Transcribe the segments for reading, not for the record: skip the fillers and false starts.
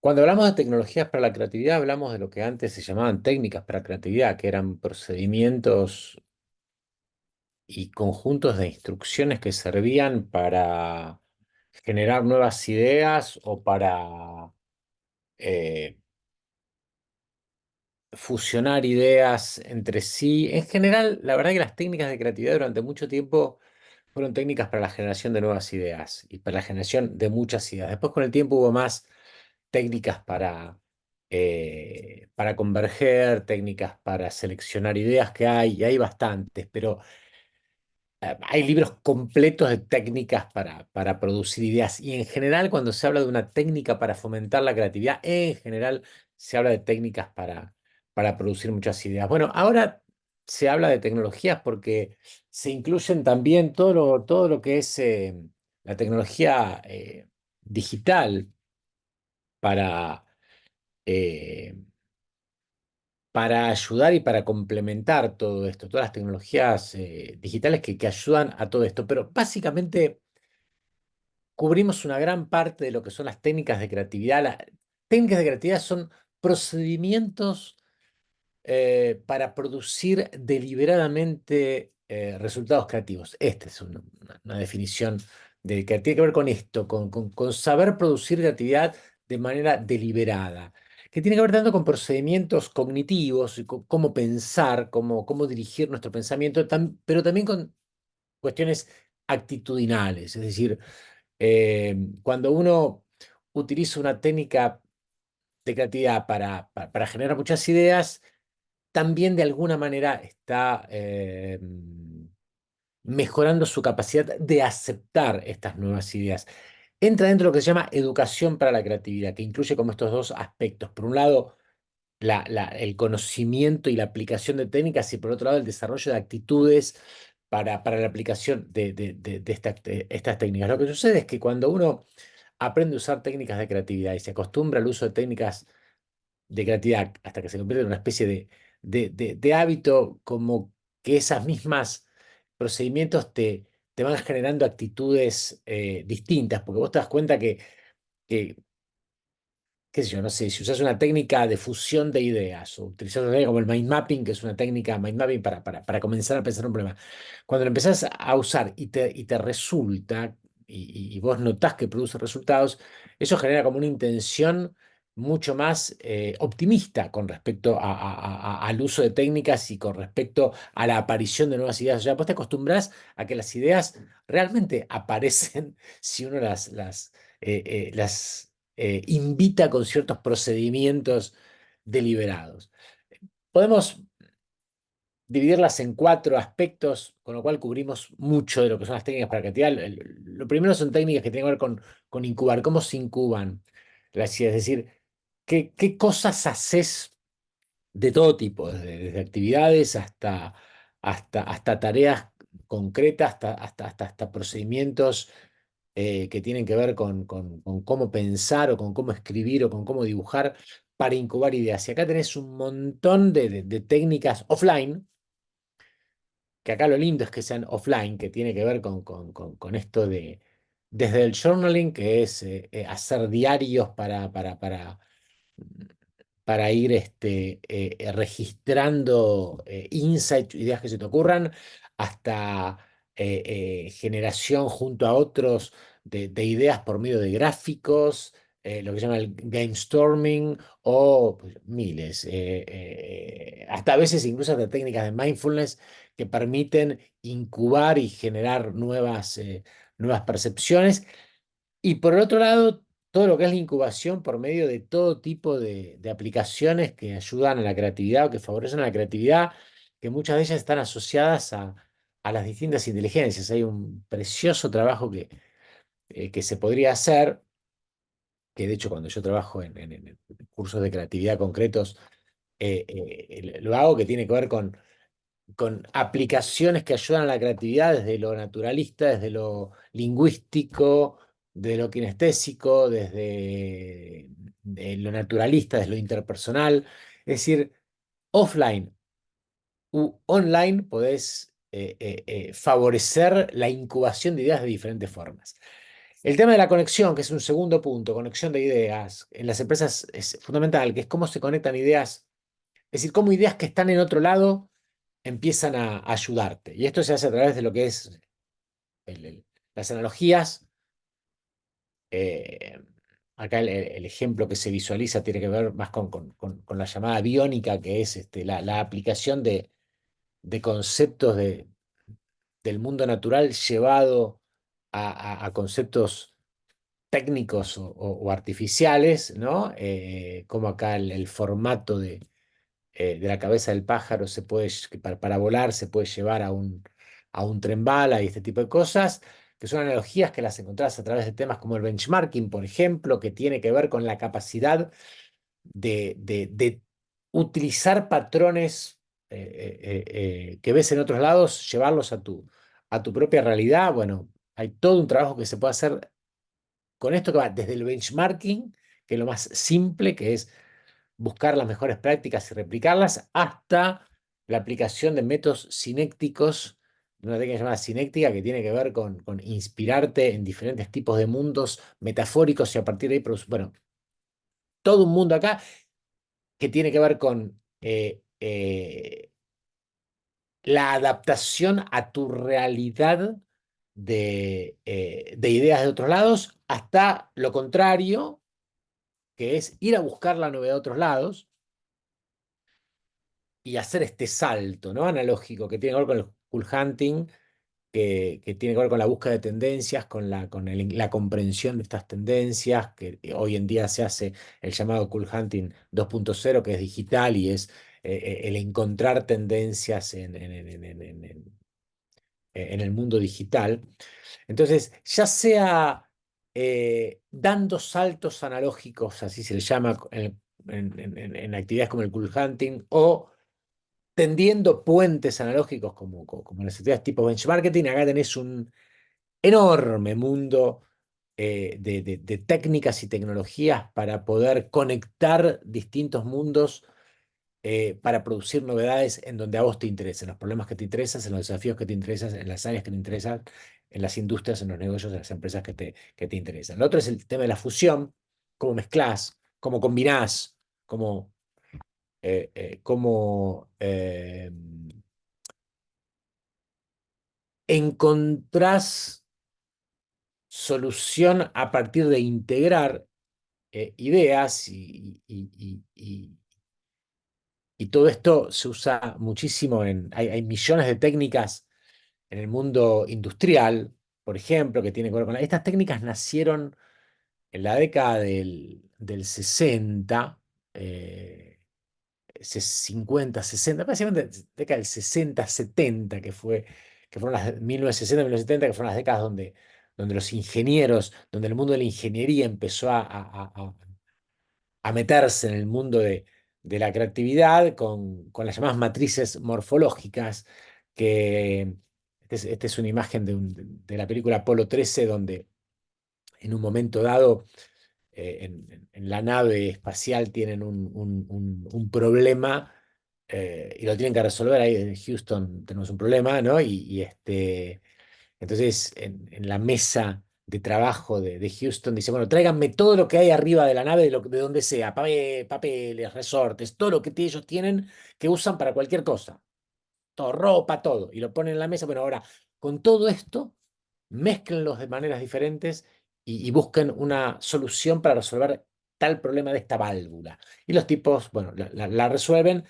Cuando hablamos de tecnologías para la creatividad, hablamos de lo que antes se llamaban técnicas para creatividad, que eran procedimientos y conjuntos de instrucciones que servían para generar nuevas ideas o para eh, fusionar ideas entre sí. En general, la verdad que las técnicas de creatividad durante mucho tiempo fueron técnicas para la generación de nuevas ideas y para la generación de muchas ideas. Después, con el tiempo, hubo más técnicas para converger, técnicas para seleccionar ideas que hay, y hay bastantes, pero hay libros completos de técnicas para producir ideas. Y en general, cuando se habla de una técnica para fomentar la creatividad, en general se habla de técnicas para producir muchas ideas. Bueno, ahora se habla de tecnologías porque se incluyen también todo lo que es la tecnología digital para, eh, para ayudar y para complementar todo esto, todas las tecnologías digitales que ayudan a todo esto. Pero básicamente cubrimos una gran parte de lo que son las técnicas de creatividad. Las técnicas de creatividad son procedimientos para producir deliberadamente resultados creativos. Esta es una definición que tiene que ver con esto, con saber producir creatividad de manera deliberada, que tiene que ver tanto con procedimientos cognitivos, y cómo pensar, cómo dirigir nuestro pensamiento, pero también con cuestiones actitudinales, es decir, cuando uno utiliza una técnica de creatividad para generar muchas ideas, también de alguna manera está mejorando su capacidad de aceptar estas nuevas ideas. Entra dentro de lo que se llama educación para la creatividad, que incluye como estos dos aspectos. Por un lado, el conocimiento y la aplicación de técnicas, y por otro lado, el desarrollo de actitudes para la aplicación de estas técnicas. Lo que sucede es que cuando uno aprende a usar técnicas de creatividad y se acostumbra al uso de técnicas de creatividad hasta que se convierte en una especie de hábito, como que esas mismas procedimientos te van generando actitudes distintas, porque vos te das cuenta que qué sé yo, no sé, si usas una técnica de fusión de ideas o utilizas una técnica como el mind mapping, que es una técnica mind mapping para comenzar a pensar un problema, cuando lo empezás a usar y te resulta, y vos notás que produce resultados, eso genera como una intención mucho más optimista con respecto al uso de técnicas y con respecto a la aparición de nuevas ideas. O sea, vos te acostumbrás a que las ideas realmente aparecen si uno las invita con ciertos procedimientos deliberados. Podemos dividirlas en cuatro aspectos, con lo cual cubrimos mucho de lo que son las técnicas para creatividad. Lo primero son técnicas que tienen que ver con incubar, cómo se incuban las ideas, es decir, qué cosas haces de todo tipo, desde actividades hasta tareas concretas, hasta procedimientos que tienen que ver con cómo pensar o con cómo escribir o con cómo dibujar para incubar ideas. Y acá tenés un montón de técnicas offline, que acá lo lindo es que sean offline, que tiene que ver con esto desde el journaling, que es hacer diarios para ir registrando insights, ideas que se te ocurran, hasta generación junto a otros de ideas por medio de gráficos, lo que se llama el gamestorming, o pues, miles, hasta a veces incluso hasta técnicas de mindfulness que permiten incubar y generar nuevas percepciones. Y por el otro lado, todo lo que es la incubación por medio de todo tipo de aplicaciones que ayudan a la creatividad o que favorecen a la creatividad, que muchas de ellas están asociadas a las distintas inteligencias. Hay un precioso trabajo que se podría hacer, que de hecho cuando yo trabajo en cursos de creatividad concretos, lo hago, que tiene que ver con aplicaciones que ayudan a la creatividad desde lo naturalista, desde lo lingüístico, de lo kinestésico, desde de lo naturalista, desde lo interpersonal. Es decir, offline u online podés favorecer la incubación de ideas de diferentes formas. El tema de la conexión, que es un segundo punto, conexión de ideas, en las empresas es fundamental, que es cómo se conectan ideas, es decir, cómo ideas que están en otro lado empiezan a ayudarte. Y esto se hace a través de lo que es las analogías. eh, Acá el ejemplo que se visualiza tiene que ver más con la llamada biónica, que es la aplicación de conceptos del mundo natural llevado a conceptos técnicos o artificiales, ¿no? Como acá el formato de la cabeza del pájaro se puede, que para volar se puede llevar a un tren bala y este tipo de cosas, que son analogías que las encontrás a través de temas como el benchmarking, por ejemplo, que tiene que ver con la capacidad de utilizar patrones que ves en otros lados, llevarlos a tu propia realidad. Bueno, hay todo un trabajo que se puede hacer con esto que va desde el benchmarking, que es lo más simple, que es buscar las mejores prácticas y replicarlas, hasta la aplicación de métodos cinécticos, de una técnica llamada cinéctica, que tiene que ver con inspirarte en diferentes tipos de mundos metafóricos y a partir de ahí, bueno, todo un mundo acá que tiene que ver con la adaptación a tu realidad de ideas de otros lados, hasta lo contrario, que es ir a buscar la novedad de otros lados y hacer este salto, ¿no? Analógico, que tiene que ver con el cool hunting, que tiene que ver con la búsqueda de tendencias, con la comprensión de estas tendencias, que hoy en día se hace el llamado cool hunting 2.0, que es digital y es el encontrar tendencias en el mundo digital. Entonces, ya sea dando saltos analógicos, así se le llama en actividades como el cool hunting, o tendiendo puentes analógicos como las actividades tipo benchmarking, acá tenés un enorme mundo de técnicas y tecnologías para poder conectar distintos mundos para producir novedades en donde a vos te interesen, los problemas que te interesan, en los desafíos que te interesan, en las áreas que te interesan, en las industrias, en los negocios, en las empresas que te interesan. Lo otro es el tema de la fusión, cómo mezclás, cómo combinás, cómo encontrás solución a partir de integrar ideas y todo esto se usa muchísimo hay millones de técnicas en el mundo industrial, por ejemplo, que tienen que ver con estas técnicas nacieron en la década del 60, 50, 60, básicamente década del 60, 70, que fueron las 1960, 1970, que fueron las décadas donde los ingenieros, donde el mundo de la ingeniería empezó a meterse en el mundo de la creatividad con las llamadas matrices morfológicas, que esta es una imagen de la película Apolo 13, donde en un momento dado en la nave espacial tienen un problema y lo tienen que resolver. Ahí en Houston tenemos un problema, ¿no? Entonces en la mesa de trabajo de Houston dice, bueno, tráiganme todo lo que hay arriba de la nave, de donde sea, papeles, resortes, todo lo que ellos tienen que usan para cualquier cosa, todo, ropa, todo, y lo ponen en la mesa. Bueno, ahora, con todo esto, mézclenlos de maneras diferentes y busquen una solución para resolver tal problema de esta válvula. Y los tipos, bueno, la resuelven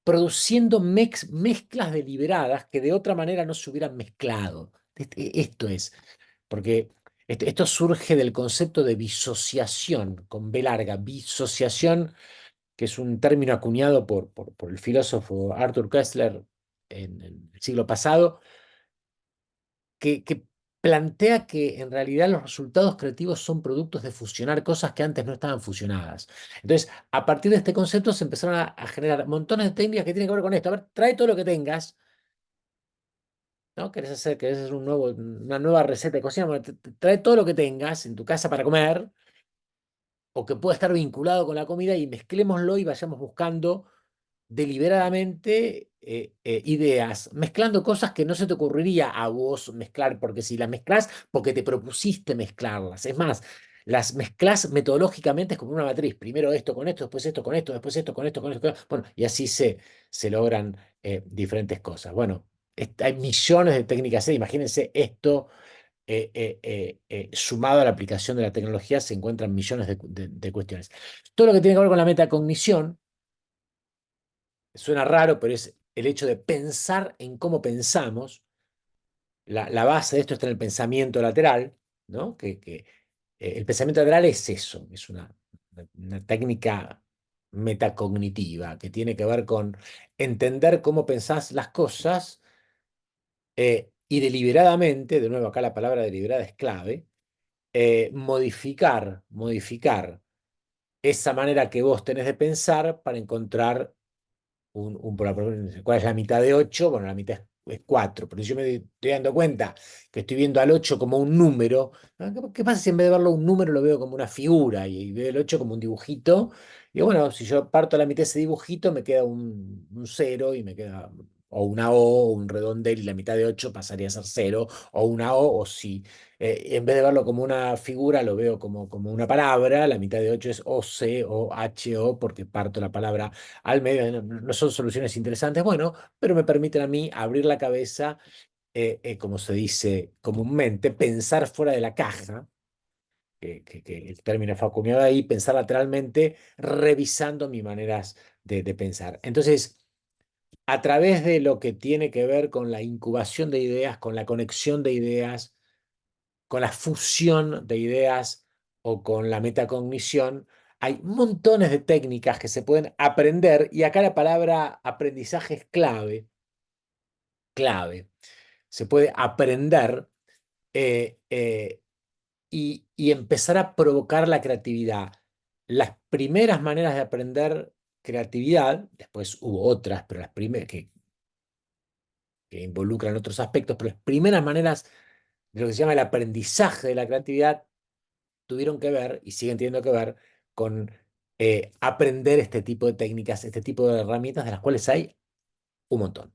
produciendo mezclas deliberadas que de otra manera no se hubieran mezclado. Esto es, porque esto surge del concepto de disociación, con B larga, disociación, que es un término acuñado por el filósofo Arthur Koestler en el siglo pasado, que plantea que en realidad los resultados creativos son productos de fusionar cosas que antes no estaban fusionadas. Entonces, a partir de este concepto se empezaron a generar montones de técnicas que tienen que ver con esto. A ver, trae todo lo que tengas, ¿no? ¿Querés hacer una nueva receta de cocina? Bueno, trae todo lo que tengas en tu casa para comer o que pueda estar vinculado con la comida y mezclémoslo y vayamos buscando deliberadamente ideas, mezclando cosas que no se te ocurriría a vos mezclar, porque si las mezclas, porque te propusiste mezclarlas. Es más, las mezclas metodológicamente es como una matriz. Primero esto con esto, después esto con esto, después esto con esto, con esto. Bueno, y así se logran diferentes cosas. Bueno, hay millones de técnicas. Imagínense esto sumado a la aplicación de la tecnología, se encuentran millones de cuestiones. Todo lo que tiene que ver con la metacognición, suena raro, pero es el hecho de pensar en cómo pensamos. La base de esto está en el pensamiento lateral, ¿no? El pensamiento lateral es eso, es una técnica metacognitiva que tiene que ver con entender cómo pensás las cosas y deliberadamente, de nuevo acá la palabra deliberada es clave, modificar esa manera que vos tenés de pensar para encontrar ¿cuál es la mitad de 8? Bueno, la mitad es 4, pero si yo me estoy dando cuenta que estoy viendo al 8 como un número, ¿no? ¿Qué pasa si en vez de verlo un número lo veo como una figura y veo el 8 como un dibujito? Y bueno, si yo parto la mitad de ese dibujito, me queda un 0 y me queda, o una O, o un redondel, y la mitad de 8 pasaría a ser 0, o una O, o si en vez de verlo como una figura, lo veo como una palabra, la mitad de 8 es O, C, O, H, O, porque parto la palabra al medio. No son soluciones interesantes, bueno, pero me permiten a mí abrir la cabeza, como se dice comúnmente, pensar fuera de la caja, que el término fue acuñado ahí, pensar lateralmente, revisando mis maneras de pensar. Entonces, a través de lo que tiene que ver con la incubación de ideas, con la conexión de ideas, con la fusión de ideas o con la metacognición, hay montones de técnicas que se pueden aprender y acá la palabra aprendizaje es clave, clave. Se puede aprender eh, eh, y empezar a provocar la creatividad. Las primeras maneras de aprender creatividad, después hubo otras, pero las primeras que involucran otros aspectos, pero las primeras maneras de lo que se llama el aprendizaje de la creatividad tuvieron que ver y siguen teniendo que ver con aprender este tipo de técnicas, este tipo de herramientas de las cuales hay un montón.